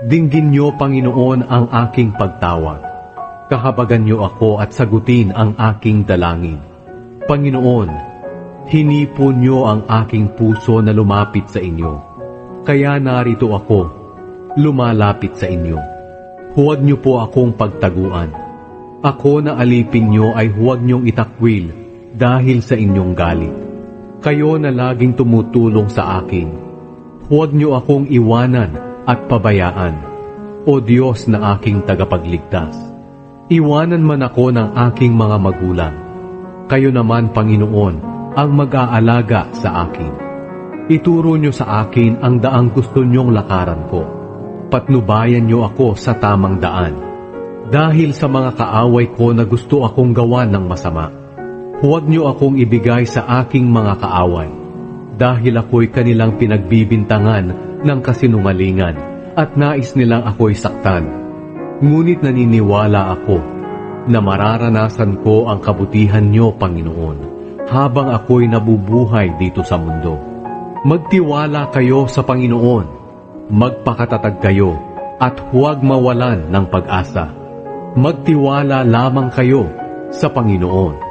Dinggin niyo, Panginoon, ang aking pagtawag. Kahabagan niyo ako at sagutin ang aking dalangin. Panginoon, hinipon niyo ang aking puso na lumapit sa inyo. Kaya narito ako, lumalapit sa inyo. Huwag niyo po akong pagtaguan. Ako na alipin niyo ay huwag niyong itakwil dahil sa inyong galit. Kayo na laging tumutulong sa akin. Huwag niyo akong iwanan at pabayaan, O Diyos na aking tagapagligtas. Iwanan man ako ng aking mga magulang. Kayo naman, Panginoon, ang mag-aalaga sa akin. Ituro niyo sa akin ang daang gusto niyong lakaran ko. Patnubayan niyo ako sa tamang daan. Dahil sa mga kaaway ko na gusto akong gawan ng masama, huwag niyo akong ibigay sa aking mga kaaway. Dahil ako'y kanilang pinagbibintangan ng kasinungalingan at nais nilang ako'y saktan. Ngunit naniniwala ako na mararanasan ko ang kabutihan niyo, Panginoon, habang ako'y nabubuhay dito sa mundo. Magtiwala kayo sa Panginoon. Magpakatatag kayo at huwag mawalan ng pag-asa. Magtiwala lamang kayo sa Panginoon.